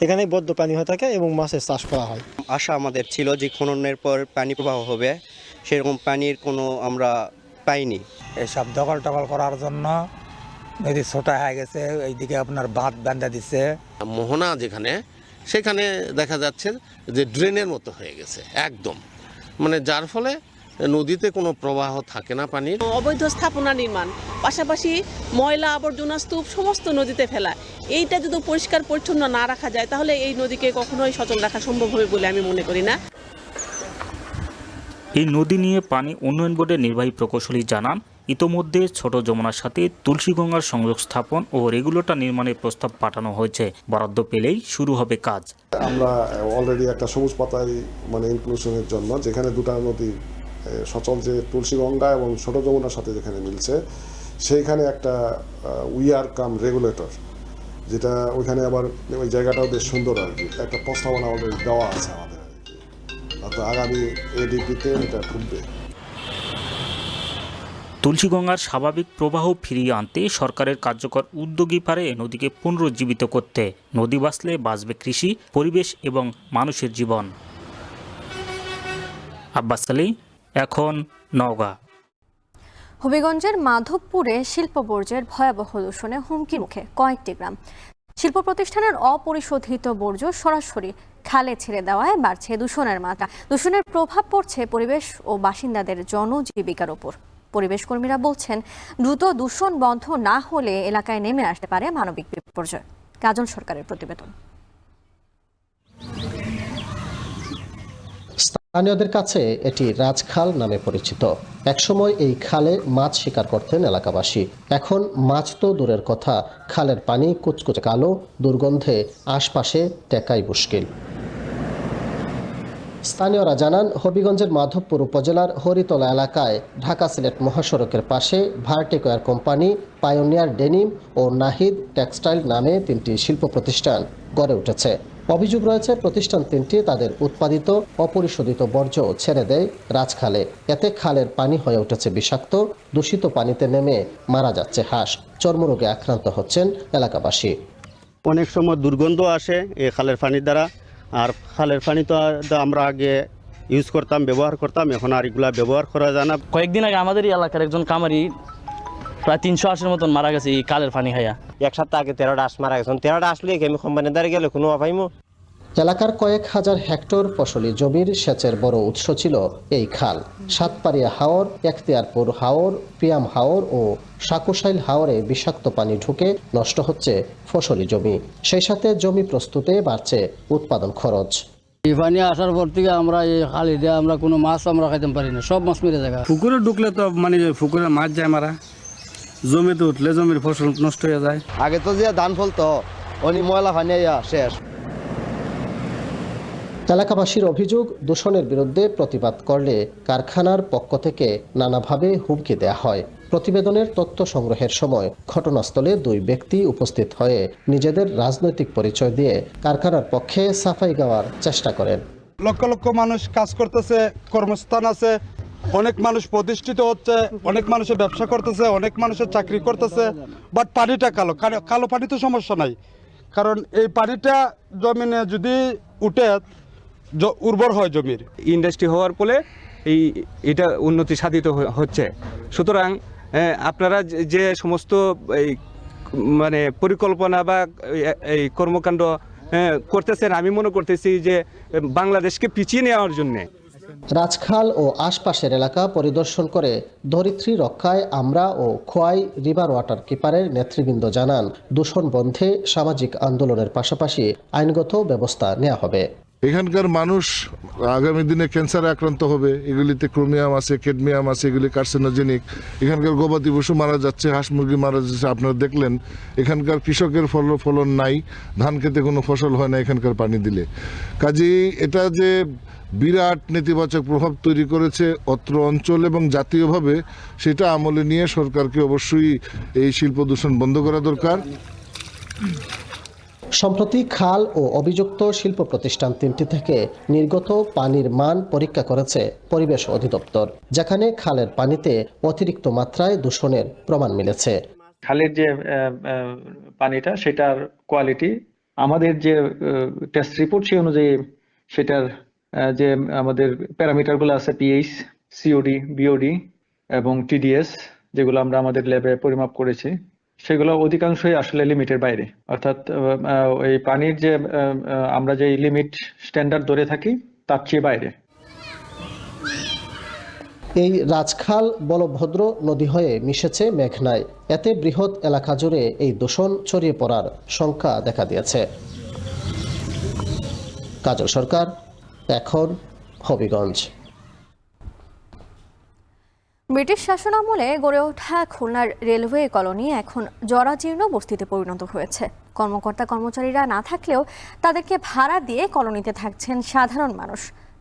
এখানে বদ্ধ পানি হয়ে থাকে এবং মাছের চাষ করা হয়। আশা আমাদের ছিল যে খননের পর পানি প্রবাহ হবে, সেরকম পানির কোনো আমরা পাইনি। এসব দখল টকল করার জন্য নদী ছোটা হয়ে গেছে, এইদিকে আপনার বাঁধ বান্ধা দিচ্ছে। মোহনা যেখানে, সেখানে দেখা যাচ্ছে যে ড্রেনের মতো হয়ে গেছে একদম, মানে যার ফলে নদীতে কোনো প্রবাহ থাকে না পানির। অবৈধ স্থাপনা নির্মাণ, পাশাপাশি ময়লা আবর্জনা স্তূপ সমস্ত নদীতে ফেলা, এইটা যদি পরিষ্কার পরিচ্ছন্ন না রাখা যায় তাহলে এই নদীকে কখনোই সচল রাখা সম্ভব হবে বলে আমি মনে করি না। এই নদী নিয়ে পানি উন্নয়ন বোর্ডের নির্বাহী প্রকৌশলী জানান, ইতোমধ্যে ছোট যমুনার সাথে তুলসীগঙ্গার সংযোগ স্থাপন ও রেগুলেটর নির্মাণের প্রস্তাব পাঠানো হয়েছে। বরাদ্দ পেলেই শুরু হবে কাজ। আমরা অলরেডি একটা সবুজ পাতায় মানে ইনক্লুশনের জন্য, যেখানে দুটা নদী সচল, যে তুলসীগঙ্গা এবং ছোট যমুনার সাথে যেখানে মিলছে, সেইখানে একটা উইয়ার কাম রেগুলেটর, যেটা ওইখানে আবার ওই জায়গাটাও বেশ সুন্দর আর কি, একটা প্রস্তাবনা অলরেডি দেওয়া আছে আমাদের আর কি। অর্থাৎ আগামী এডিপিতে এটা ঢুকবে। তুলসীগঙ্গার স্বাভাবিক প্রবাহ ফিরিয়ে আনতে সরকারের কার্যকর উদ্যোগই পারে নদীকে পুনরুজ্জীবিত করতে। নদী বাঁচলে বাঁচবে কৃষি, পরিবেশ এবং মানুষের জীবন। আব্বাস আলী, এখন নওগাঁ। হবিগঞ্জের মাধবপুরে শিল্প বর্জ্যের ভয়াবহ দূষণে হুমকির মুখে কয়েকটি গ্রাম। শিল্প প্রতিষ্ঠানের অপরিশোধিত বর্জ্য সরাসরি খালে ছেড়ে দেওয়ায় বাড়ছে দূষণের মাত্রা। দূষণের প্রভাব পড়ছে পরিবেশ ও বাসিন্দাদের জনজীবিকার উপর। পরিবেশ কর্মীরা বলছেন, দ্রুত দূষণ বন্ধ না হলে এলাকায় নেমে আসতে পারে মানবিক বিপর্যয়। কাজল সরকারের প্রতিবেদন। স্থানীয়দের কাছে এটি রাজখাল নামে পরিচিত। একসময় এই খালে মাছ শিকার করতেন এলাকাবাসী। এখন মাছ তো দূরের কথা, খালের পানি কুচকুচে কালো, দুর্গন্ধে আশপাশে টেকাই মুশকিল। স্থানীয়রা জানান, হবিগঞ্জের মাধবপুর উপজেলার হরিতলা এলাকায় ঢাকা সিলেট মহাসড়কের পাশে ভার্টিকোয়ার কোম্পানি, পায়োনিয়ার ডেনিম ও নাহিদ টেক্সটাইল নামে 3টি শিল্প প্রতিষ্ঠান গড়ে উঠেছে। অভিযোগ রয়েছে প্রতিষ্ঠান 3টি তাদের উৎপাদিত অপরিশোধিত বর্জ্য ছেড়ে দেয় রাজখালে। এতে খালের পানি হয়ে উঠেছে বিষাক্ত। দূষিত পানিতে নেমে মারা যাচ্ছে হাঁস। চর্মরোগে আক্রান্ত হচ্ছেন এলাকাবাসী। অনেক সময় দুর্গন্ধ আসে এই খালের পানির দ্বারা। আর খালের পানি তো আমরা আগে ইউজ করতাম, ব্যবহার করতাম, এখন আর এগুলা ব্যবহার করা যায় না। কয়েকদিন আগে আমাদের এলাকার একজন কামারি প্রায় 300 হাঁসের মতন মারা গেছে এই খালের পানি খাইয়া। এক সপ্তাহ আগে 13টা হাঁস মারা গেছে। 13টা আসলে আমি কোম্পানির দ্বারা গেলে কোনো অপাইমো। এলাকার কয়েক হাজার হেক্টর ফসলি জমির সেচের বড় উৎস ছিল এই খাল। সাতপাড়িয়া হাওর, এখতিয়ারপুর হাওর, পিয়াম হাওর ও সাকুশাইল হাওরে বিষাক্ত পানি ঢুকে নষ্ট হচ্ছে ফসলি জমি। সেই সাথে জমি প্রস্তুতে বাড়ছে উৎপাদন খরচ। এই পানি আসার পর থেকে আমরা এই খালি দিয়ে আমরা কোনো মাছ আমরা খাইতে পারি না, সব মাছ মেরে যায়। পুকুরে ঢুকলে তো মানে পুকুরে মাছ যায় মারা, জমিতে উঠলে জমির ফসল নষ্ট হয়ে যায়। আগে তো যে ধান ফলতো অনেক ময়লা পানি শেষ। এলাকাবাসীর অভিযোগ, দূষণের বিরুদ্ধে প্রতিবাদ করলে কারখানার পক্ষ থেকে নানাভাবে হুমকি দেয়া হয়। প্রতিবেদনের তথ্য সংগ্রহের সময় ঘটনাস্থলে 2 ব্যক্তি উপস্থিত হয়ে নিজেদের রাজনৈতিক পরিচয় দিয়ে কারখানার পক্ষে সাফাই গাওয়ার চেষ্টা করেন। লক্ষ লক্ষ মানুষ কাজ করতেছে, কর্মস্থান আছে, অনেক মানুষ প্রতিষ্ঠিত হচ্ছে, অনেক মানুষের ব্যবসা করতেছে, অনেক মানুষের চাকরি করতেছে, বাট পানিটা কালো। কালো পানি তো সমস্যা নাই, কারণ এই পানিটা জমিনে যদি উঠে উর্বর হয় জমির। ইন্ডাস্ট্রি হওয়ার ফলে এটা উন্নতি সাধিত হচ্ছে। সুতরাং আপনারা যে সমস্ত এই মানে পরিকল্পনা বা এই কর্মকাণ্ড করতেছেন, আমি মনে করতেছি যে বাংলাদেশকে পিছিয়ে নেওয়ার জন্যে রাজখাল ও আশপাশের এলাকা পরিদর্শন করে ধরিত্রী রক্ষায় আমরা ও খোয়াই রিভার ওয়াটার কিপারের নেতৃবৃন্দ জানান, দূষণ বন্ধে সামাজিক আন্দোলনের পাশাপাশি আইনগত ব্যবস্থা নেওয়া হবে। এখানকার মানুষ আগামী দিনে ক্যান্সারে আক্রান্ত হবে। এগুলিতে ক্রোমিয়াম আছে, ক্যাডমিয়াম আছে, এগুলি কার্সিনোজেনিক। এখানকার গবাদি পশু মারা যাচ্ছে, হাঁস মুরগি মারা যাচ্ছে। আপনারা দেখলেন এখানকার কৃষকের ফলন নাই, ধান খেতে কোনো ফসল হয় না এখানকার পানি দিলে। কাজেই এটা যে বিরাট নেতিবাচক প্রভাব তৈরি করেছে অত্র অঞ্চল এবং জাতীয়ভাবে, সেটা আমলে নিয়ে সরকারকে অবশ্যই এই শিল্প দূষণ বন্ধ করা দরকার। সম্প্রতি খাল ও অভিযুক্ত শিল্প প্রতিষ্ঠান 3টি থেকে নির্গত পানির মান পরীক্ষা করেছে পরিবেশ অধিদপ্তর, যেখানে খালের পানিতে অতিরিক্ত মাত্রায় দূষণের প্রমাণ মিলেছে। খালের যে পানিটা, সেটার কোয়ালিটি আমাদের যে টেস্ট রিপোর্ট সেই অনুযায়ী সেটার যে আমাদের প্যারামিটারগুলো আছে, পিএইচ, সিওডি, বিওডি এবং টিডিএস, যেগুলো আমরা আমাদের ল্যাবে পরিমাপ করেছি, সেগুলো অধিকাংশই আসলে লিমিটের বাইরে। অর্থাৎ এই পানির যে আমরা যে লিমিট স্ট্যান্ডার্ড ধরে থাকি তার চেয়ে বাইরে। এই রাজখাল বলভদ্র নদী হয়ে মিশেছে মেঘনায়। এতে বৃহৎ এলাকা জুড়ে এই দূষণ ছড়িয়ে পড়ার শঙ্কা দেখা দিয়েছে। কাজল সরকার, এখন হবিগঞ্জ। ব্রিটিশ শাসনামলে গড়ে ওঠা খুলনার রেলওয়ে কলোনি এখন জরাজীর্ণ বস্তিতে পরিণত হয়েছে। কর্মকর্তা কর্মচারীরা না থাকলেও তাদেরকে ভাড়া দিয়ে কলোনিতে থাকছেন সাধারণ মানুষ।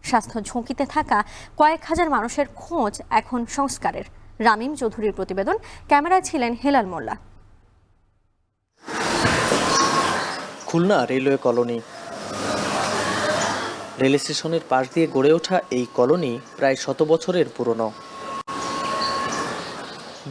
স্বাস্থ্য ঝুঁকিতে থাকা কয়েক হাজার মানুষের খোঁজ এখন সংস্কারের। রামিম চৌধুরীর প্রতিবেদন, ক্যামেরায় ছিলেন Helal Molla. Khulna railway colony. Rail স্টেশনের পাশ দিয়ে গড়ে ওঠা এই কলোনি প্রায় 100 বছরের পুরনো।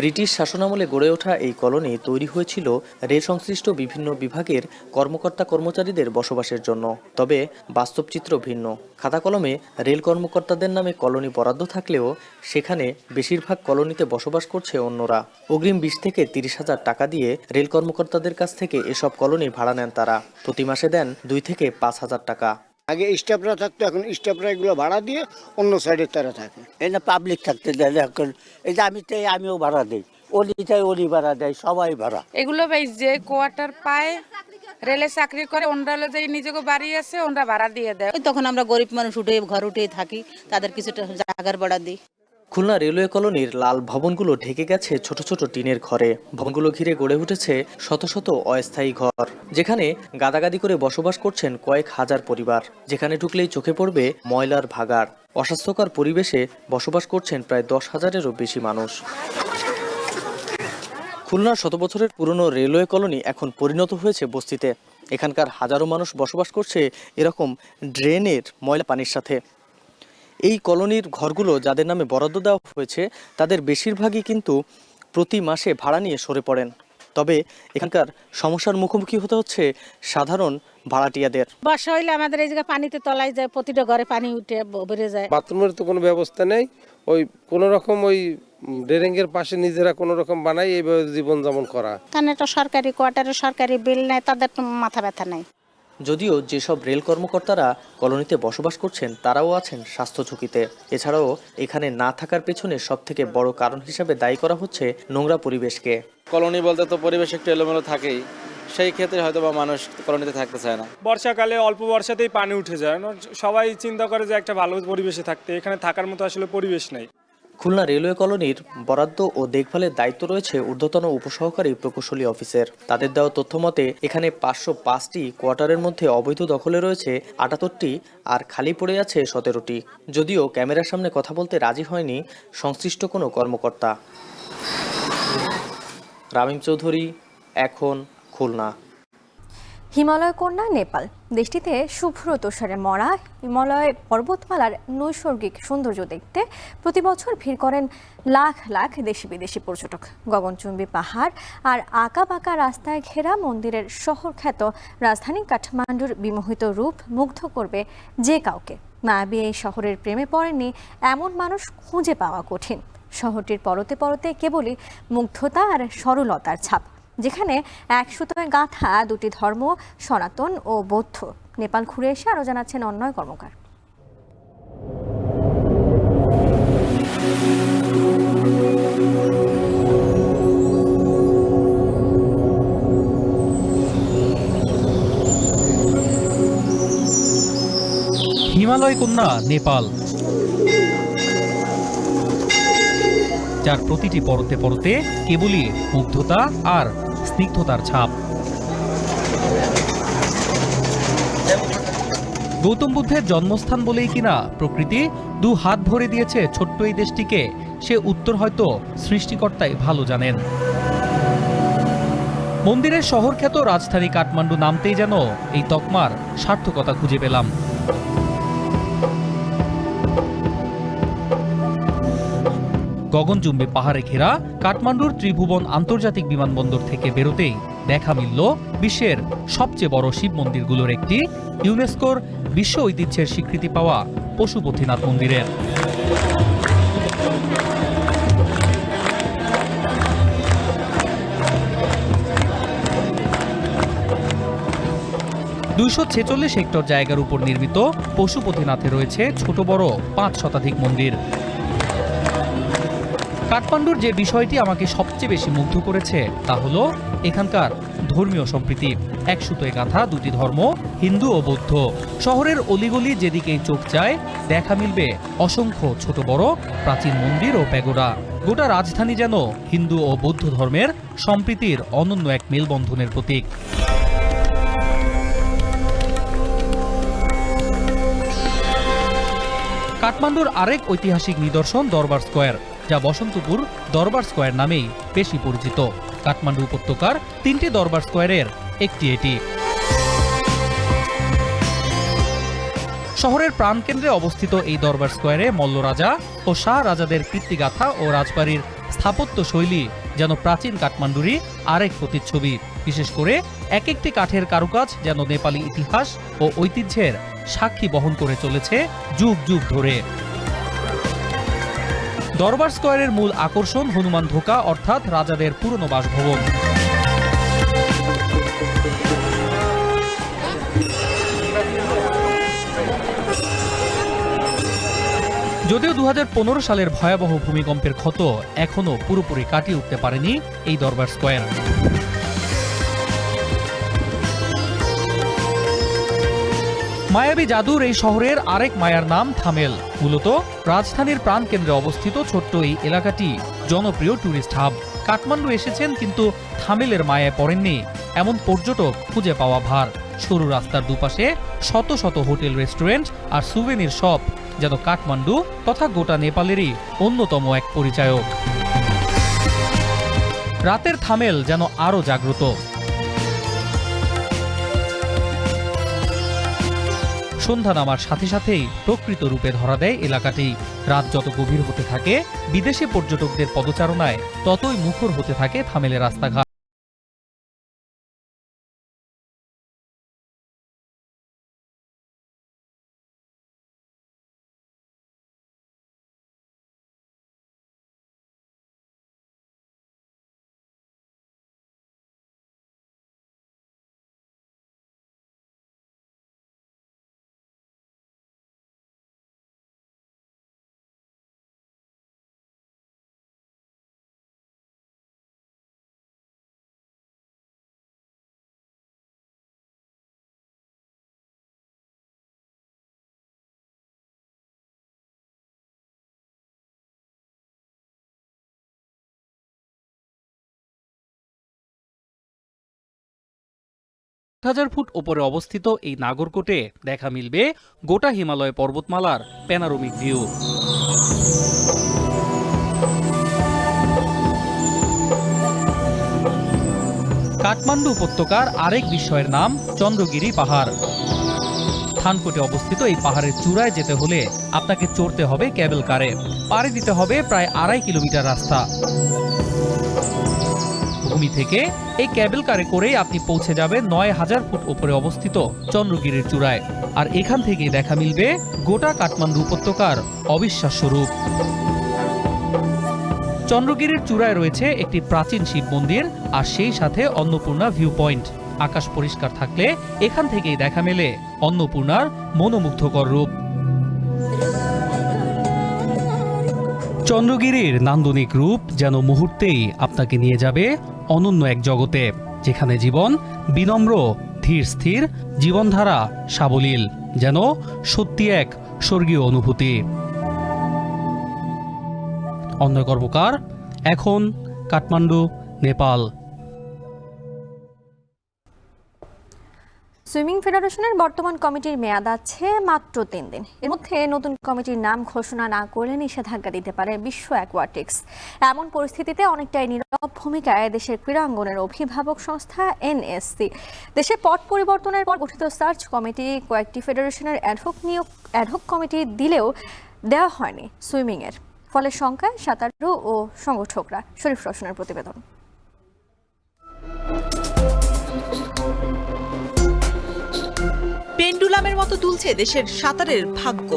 ব্রিটিশ শাসনামলে গড়ে ওঠা এই কলোনি তৈরি হয়েছিল রেল সংশ্লিষ্ট বিভিন্ন বিভাগের কর্মকর্তা কর্মচারীদের বসবাসের জন্য। তবে বাস্তব চিত্র ভিন্ন। খাতা কলমে রেল কর্মকর্তাদের নামে কলোনি বরাদ্দ থাকলেও সেখানে বেশিরভাগ কলোনিতে বসবাস করছে অন্যরা। অগ্রিম 20 থেকে 30,000 টাকা দিয়ে রেল কর্মকর্তাদের কাছ থেকে এসব কলোনি ভাড়া নেন তারা। প্রতি মাসে দেন 2 থেকে 5,000 টাকা। আগে স্টাফরা থাকতো, এখন স্টাফরা এগুলো ভাড়া দিয়ে অন্য সাইডে তারা থাকে। এই না পাবলিক থাকতে দেয়, এখন এই যে আমিও ভাড়া দিই, ওলি ভাড়া দেয়, সবাই ভাড়া। এগুলো ভাই যে কোয়ার্টার পায়, রেলে চাকরি করে, ওনরা যে নিজেকে বাড়ি আছে ওনরা ভাড়া দিয়ে দেয়। তখন আমরা গরিব মানুষ ঘর উঠে থাকি, তাদের কিছুটা জায়গার ভাড়া দিই। খুলনা রেলওয়ে কলোনির লাল ভবনগুলো ঢেকে গেছে ছোট ছোট টিনের ঘরে। ভবনগুলো ঘিরে গড়ে উঠেছে শত শত অস্থায়ী ঘর, যেখানে গাদাগাদি করে বসবাস করছেন কয়েক হাজার পরিবার। যেখানে ঢুকলেই চোখে পড়বে ময়লার ভাগাড়। অস্বাস্থ্যকর পরিবেশে বসবাস করছেন প্রায় 10,000-এরও বেশি মানুষ। খুলনার 100 বছরের পুরনো রেলওয়ে কলোনি এখন পরিণত হয়েছে বস্তিতে। এখানকার হাজারো মানুষ বসবাস করছে এরকম ড্রেনের ময়লা পানির সাথে। এই কলোনির ঘরগুলো যাদের নামে বরাদ্দ দেওয়া হয়েছে তাদের বেশিরভাগই কিন্তু প্রতি মাসে ভাড়া নিয়ে সরে পড়েন। তবে এখানকার সমস্যার মুখোমুখি হতে হচ্ছে সাধারণ ভাড়াটিয়াদের। বর্ষা হইলে আমাদের এই জায়গায় পানিতে তলায় যায়, প্রতিটা ঘরে পানি উঠে বেড়ে যায়। বাথরুমের তো কোনো ব্যবস্থা নেই, ওই কোনো রকম ওই ড্রেনিংয়ের পাশে নিজেরা কোনো রকম বানাই এইভাবে জীবনযাপন করা। কারণ এটা সরকারি কোয়ার্টারে সরকারি বিল নেয়, তাদের তো মাথা ব্যথা নেই। যদিও যেসব রেল কর্মকর্তারা কলোনিতে বসবাস করছেন তারাও আছেন স্বাস্থ্য ঝুঁকিতে। এছাড়াও এখানে না থাকার পেছনে সবথেকে বড় কারণ হিসাবে দায়ী করা হচ্ছে নোংরা পরিবেশকে। কলোনি বলতে তো পরিবেশ একটু এলোমেলো থাকেই, সেই ক্ষেত্রে হয়তো বা মানুষ কলোনিতে থাকতে চায় না। বর্ষাকালে অল্প বর্ষাতেই পানি উঠে যায়, সবাই চিন্তা করে যে একটা ভালো পরিবেশে থাকতে, এখানে থাকার মতো আসলে পরিবেশ নেই। খুলনা রেলওয়ে কলোনির বরাদ্দ ও দেখভালের দায়িত্ব রয়েছে ঊর্ধ্বতন উপসহকারী প্রকৌশলী অফিসের। তাদের দেওয়া তথ্য মতে এখানে 505টি কোয়ার্টারের মধ্যে অবৈধ দখলে রয়েছে 78টি আর খালি পড়ে আছে 17টি। যদিও ক্যামেরার সামনে কথা বলতে রাজি হয়নি সংশ্লিষ্ট কোনো কর্মকর্তা। রামিম চৌধুরী, এখন খুলনা। হিমালয় কন্যা নেপাল। দেশটিতে শুভ্র তুষারে মরা হিমালয় পর্বতমালার নৈসর্গিক সৌন্দর্য দেখতে প্রতি বছর ভিড় করেন লাখ লাখ দেশি বিদেশি পর্যটক। গগনচুম্বী পাহাড় আর আঁকাবাঁকা রাস্তায় ঘেরা মন্দিরের শহরখ্যাত রাজধানী কাঠমান্ডুর বিমোহিত রূপ মুগ্ধ করবে যে কাউকে। মায়াবী এই শহরের প্রেমে পড়েননি এমন মানুষ খুঁজে পাওয়া কঠিন। শহরটির পরতে পরতে কেবলই মুগ্ধতা আর সরলতার ছাপ, যেখানে এক সুতোয় গাঁথা দুটি ধর্ম, সনাতন ও বৌদ্ধ। নেপাল ঘুরে এসে আরও জানাচ্ছেন অন্যয় কর্মকার। হিমালয় কন্যা নেপাল, যার প্রতিটি পরতে পরতে কেবলই মুগ্ধতা আর স্নিগ্ধতার ছাপ। গৌতম বুদ্ধের জন্মস্থান বলেই কিনা প্রকৃতি দু হাত ভরে দিয়েছে ছোট্ট এই দেশটিকে, সে উত্তর হয়তো সৃষ্টিকর্তাই ভালো জানেন। মন্দিরের শহর খ্যাত রাজধানী কাঠমান্ডু নামতেই যেন এই তকমার সার্থকতা খুঁজে পেলাম। গগনচুম্বী পাহাড়ে ঘেরা কাঠমান্ডুর ত্রিভুবন আন্তর্জাতিক বিমানবন্দর থেকে বেরোতেই দেখা মিলল বিশ্বের সবচেয়ে বড় শিব মন্দিরগুলোর একটি, ইউনেস্কোর বিশ্ব ঐতিহ্যের স্বীকৃতি পাওয়া পশুপতিনাথ মন্দিরের। $246 হেক্টর জায়গার উপর নির্মিত পশুপতিনাথে রয়েছে ছোট বড় 5 শতাধিক মন্দির। কাঠমান্ডুর যে বিষয়টি আমাকে সবচেয়ে বেশি মুগ্ধ করেছে তা হলো এখানকার ধর্মীয় সম্প্রীতি। এক সুতোয় গাঁথা দুটি ধর্ম, হিন্দু ও বৌদ্ধ। শহরের অলিগলি যেদিকেই চোখ যায় দেখা মিলবে অসংখ্য ছোট বড় প্রাচীন মন্দির ও প্যাগোডা। গোটা রাজধানী যেন হিন্দু ও বৌদ্ধ ধর্মের সম্প্রীতির অনন্য এক মেলবন্ধনের প্রতীক। কাঠমান্ডুর আরেক ঐতিহাসিক নিদর্শন দরবার স্কয়ার, যা বসন্তপুর দরবার স্কয়ার নামেই বেশি পরিচিত। কাঠমান্ডু উপত্যকার 3টি দরবার স্কয়ারের একটি এটি। শহরের প্রাণকেন্দ্রে অবস্থিত এই দরবার স্কয়ারে মল্ল রাজা ও শাহ রাজাদের কীর্তিগাথা ও রাজবাড়ির স্থাপত্য শৈলী যেন প্রাচীন কাঠমান্ডুরই আরেক প্রতিচ্ছবি। বিশেষ করে এক একটি কাঠের কারুকাজ যেন নেপালি ইতিহাস ও ঐতিহ্যের সাক্ষী বহন করে চলেছে যুগ যুগ ধরে। দরবার স্কয়ারের মূল আকর্ষণ হনুমান ধোকা, অর্থাৎ রাজাদের পুরনো বাসভবন। যদিও 2015 সালের ভয়াবহ ভূমিকম্পের ক্ষত এখনো পুরোপুরি কাটিয়ে উঠতে পারেনি এই দরবার স্কয়ার। মায়াবী জাদুর এই শহরের আরেক মায়ার নাম থামেল। মূলত রাজধানীর প্রাণকেন্দ্রে অবস্থিত ছোট্ট এই এলাকাটি জনপ্রিয় ট্যুরিস্ট হাব। কাঠমান্ডু এসেছেন কিন্তু থামেলের মায়ায় পড়েননি এমন পর্যটক খুঁজে পাওয়া ভার। সরু রাস্তার দুপাশে শত শত হোটেল, রেস্টুরেন্ট আর সুভেনির শপ যেন কাঠমান্ডু তথা গোটা নেপালেরই অন্যতম এক পরিচায়ক। রাতের থামেল যেন আরো জাগ্রত। সন্ধ্যা নামার সাথে সাথেই প্রকৃত রূপে ধরা দেয় এলাকাটি। রাত যত গভীর হতে থাকে, বিদেশি পর্যটকদের পদচারণায় ততই মুখর হতে থাকে থামেলের রাস্তাঘাট। ফুট ওপরে অবস্থিত এই নাগরকোটে দেখা মিলবে গোটা হিমালয় পর্বতমালার প্যানোরামিক ভিউ। কাঠমান্ডু উপত্যকার আরেক বিস্ময়ের নাম চন্দ্রগিরি পাহাড়। থানকোটে অবস্থিত এই পাহাড়ের চূড়ায় যেতে হলে আপনাকে চড়তে হবে ক্যাবেল কারে। পাড়ি দিতে হবে প্রায় 2.5 কিলোমিটার রাস্তা। ভূমি থেকে এই ক্যাবেল কারে করেই আপনি পৌঁছে যাবেন 9000 ফুট উপরে অবস্থিত চন্দ্রগিরির চূড়ায়। আর এখান থেকেই দেখা মিলবে গোটা কাঠমান্ডু উপত্যকার অবিশ্বাস্য রূপ। চন্দ্রগিরির চূড়ায় রয়েছে একটি প্রাচীন শিব মন্দির আর সেই সাথে অন্নপূর্ণা ভিউ পয়েন্ট। আকাশ পরিষ্কার থাকলে এখান থেকেই দেখা মেলে অন্নপূর্ণার মনোমুগ্ধকর রূপ। চন্দ্রগিরির নান্দনিক রূপ যেন মুহূর্তেই আপনাকে নিয়ে যাবে অনন্য এক জগতে। যেখানে জীবন বিনম্র, ধীর স্থির, জীবনধারা সাবলীল, যেন সত্যি এক স্বর্গীয় অনুভূতি। অন্যয় কর্মকার, এখন, কাঠমান্ডু, নেপাল। সুইমিং ফেডারেশনের বর্তমান কমিটির মেয়াদ আছে মাত্র 3 দিন। এর মধ্যে নতুন কমিটির নাম ঘোষণা না করলে নিষেধাজ্ঞা দিতে পারে বিশ্ব অ্যাকোয়াটিক্স। এমন পরিস্থিতিতে অনেকটাই নীরব ভূমিকায় দেশের ক্রীড়াঙ্গনের অভিভাবক সংস্থা এনএসসি। দেশে পট পরিবর্তনের পর গঠিত সার্চ কমিটি কয়েকটি ফেডারেশনের অ্যাডহক কমিটি দিলেও দেওয়া হয়নি সুইমিংয়ের। ফলে শঙ্কায় সাঁতারু ও সংগঠকরা। শরীফ রোশনের প্রতিবেদন। পেন্ডুলামের মতো দুলছে দেশের সাঁতারের ভাগ্য।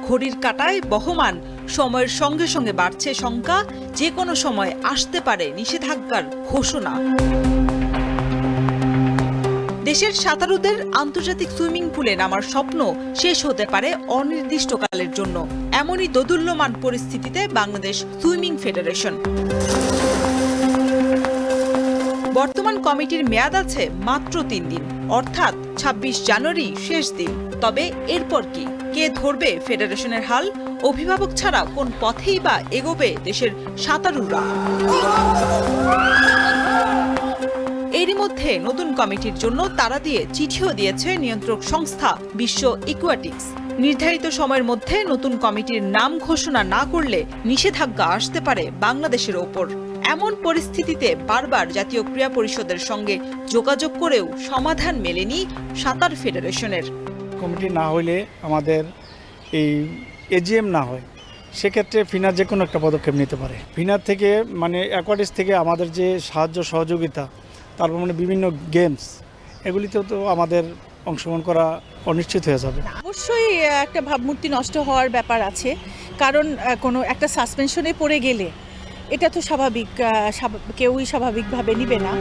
ঘড়ির কাঁটায় বহমান, সময়ের সঙ্গে সঙ্গে বাড়ছে শঙ্কা, যে কোনো সময় আসতে পারে নিষেধাজ্ঞার ঘোষণা। দেশের সাঁতারুদের আন্তর্জাতিক সুইমিং পুলে নামার স্বপ্ন শেষ হতে পারে অনির্দিষ্টকালের জন্য। এমনই দোদুল্যমান পরিস্থিতিতে বাংলাদেশ সুইমিং ফেডারেশন। বর্তমান কমিটির মেয়াদ আছে মাত্র 3 দিন, অর্থাৎ 26 জানুয়ারি শেষ দিন। তবে এরপর কি? কে ধরবে ফেডারেশনের হাল? অভিভাবক ছাড়া কোন পথেই বা এগোবে দেশের সাঁতারুরা? এরই মধ্যে নতুন কমিটির জন্য তাড়া দিয়ে চিঠিও দিয়েছে নিয়ন্ত্রক সংস্থা বিশ্ব অ্যাকোয়াটিক্স। নির্ধারিত সময়ের মধ্যে নতুন কমিটির নাম ঘোষণা না করলে নিষেধাজ্ঞা আসতে পারে বাংলাদেশের ওপর। এমন পরিস্থিতিতে বারবার জাতীয় ক্রীড়া পরিষদের সঙ্গে যোগাযোগ করেও সমাধান মেলেনি সাঁতার ফেডারেশনের। কমিটি না হইলে, আমাদের এই এজিএম না হয়, সেক্ষেত্রে ফিনার যে কোনো একটা পদক্ষেপ নিতে পারে। ফিনার থেকে মানে অ্যাকোয়াটিক্স থেকে আমাদের যে সাহায্য সহযোগিতা, তারপর মানে বিভিন্ন গেমস, এগুলিতেও তো আমাদের অংশগ্রহণ করা অনিশ্চিত হয়ে যাবে। অবশ্যই একটা ভাবমূর্তি নষ্ট হওয়ার ব্যাপার আছে, কারণ কোনো একটা সাসপেনশনে পড়ে গেলে এটা তো স্বাভাবিক, কেউই স্বাভাবিকভাবে নিবে না।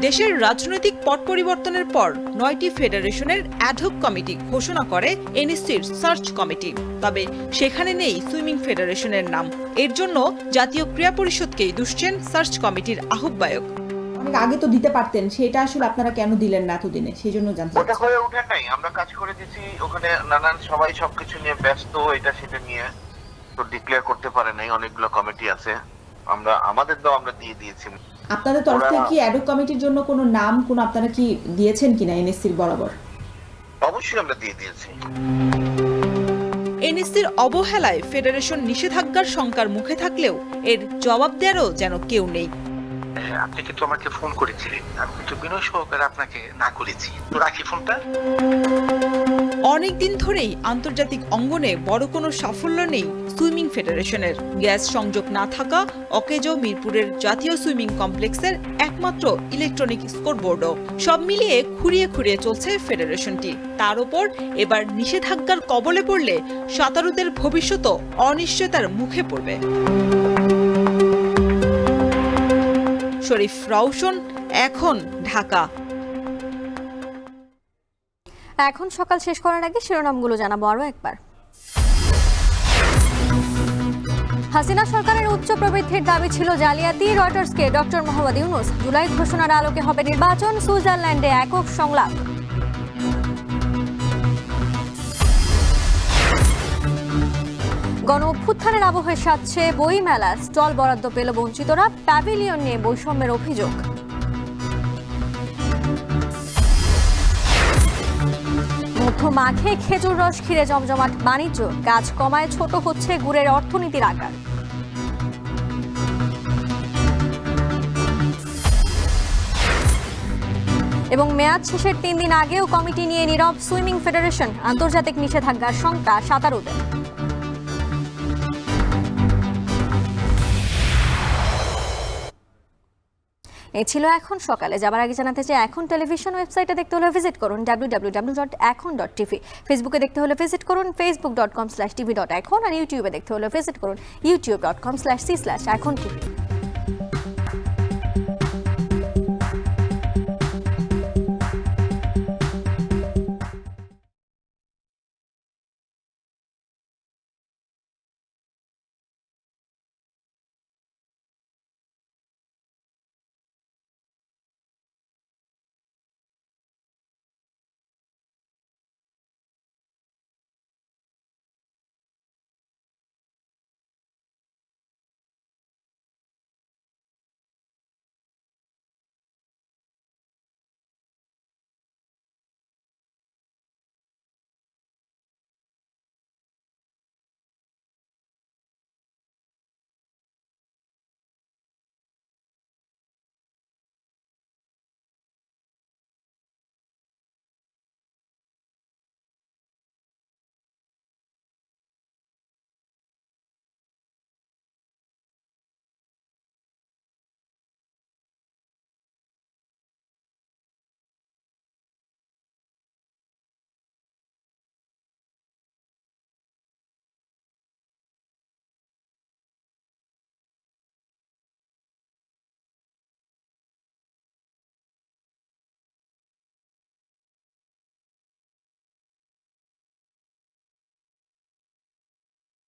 দেশের রাজনৈতিক পট পরিবর্তনের পর 9টি ফেডারেশনের অ্যাডহক কমিটি ঘোষণা করে এনএসসির সার্চ কমিটি। তবে সেখানে নেই সুইমিং ফেডারেশনের নাম। এর জন্য জাতীয় ক্রীড়া পরিষদকেই দুষছেন সার্চ কমিটির আহ্বায়ক। অনেক আগে তো দিতে পারতেন, সেটা আসলে আপনারা কেন দিলেন না এতদিনে? সেই জন্য জানতে চাচ্ছি। ওটা হয়ে ওঠে নাই, আমরা কাজ করে দিয়েছি, ওখানে নানান সবাই সবকিছু নিয়ে ব্যস্ত, এটা সেটা নিয়ে তো ডিক্লেয়ার করতে পারে নাই। অনেকগুলো কমিটি আছে, আমাদের দাও আমরা দিয়ে দিয়েছি। আপনাদের তরফ থেকে কি অ্যাডহক কমিটির জন্য কোনো নাম আপনারা কি দিয়েছেন কিনা এনএসসির বরাবর? অবশ্যই আমরা দিয়ে দিয়েছি। এনএসসির অবহেলায় ফেডারেশন নিষেধাজ্ঞার শঙ্কার মুখে থাকলেও এর জবাব দেওয়ারও যেন কেউ নেই। আপনি কিন্তু আমাকে ফোন করেছিলেন, আমি কিন্তু বিনয় সহকারে আপনাকে না করেছি, তো রাখি ফোনটা। অনেকদিন ধরেই আন্তর্জাতিক অঙ্গনে বড় কোনো সাফল্য নেই সুইমিং ফেডারেশনের। গ্যাস সংযোগ না থাকা অকেজো মিরপুরের জাতীয় সুইমিং কমপ্লেক্সের একমাত্র ইলেকট্রনিক স্কোরবোর্ডও। সব মিলিয়ে খুঁড়িয়ে খুঁড়িয়ে চলছে ফেডারেশনটি। তার উপর এবার নিষেধাজ্ঞার কবলে পড়লে সাঁতারুদের ভবিষ্যৎও অনিশ্চয়তার মুখে পড়বে। শরীফ রওশন, এখন, ঢাকা। এখন সকাল শেষ করার আগে শিরোনামগুলো জানাবো আরো একবার। হাসিনা সরকারের উচ্চ প্রবৃদ্ধির দাবি ছিল জালিয়াতি, রয়টার্সকে ডক্টর মোহাম্মদ ইউনূস। জুলাই ঘোষণার আলোকে হবে নির্বাচন, সুইজারল্যান্ডে একক সংলাপ। গণ অভ্যুত্থানের আবহে সাজছে বই মেলা, স্টল বরাদ্দ পেল বঞ্চিতরা, প্যাভিলিয়ন নিয়ে বৈষম্যের অভিযোগ। মধ্য মাঘে খেজুর রস ঘিরে জমজমাট বাণিজ্য, গাছ কমায় ছোট হচ্ছে গুড়ের অর্থনীতির আকার। এবং মেয়াদ শেষের 3 দিন আগেও কমিটি নিয়ে নীরব সুইমিং ফেডারেশন, আন্তর্জাতিক নিষেধাজ্ঞার শঙ্কা সাঁতারুদের। এই ছিল এখন সকালে। যাবার আগে জানাতে চাই, এখন টেলিভিশন ওয়েবসাইটে দেখতে হলে ভিজিট করুন www.ekhon.tv। ফেসবুকে দেখতে হলে ভিজিট করুন facebook.com/tv.ekhon, আর ইউটিউবে দেখতে হলে ভিজিট করুন youtube.com/c/ekhon tv।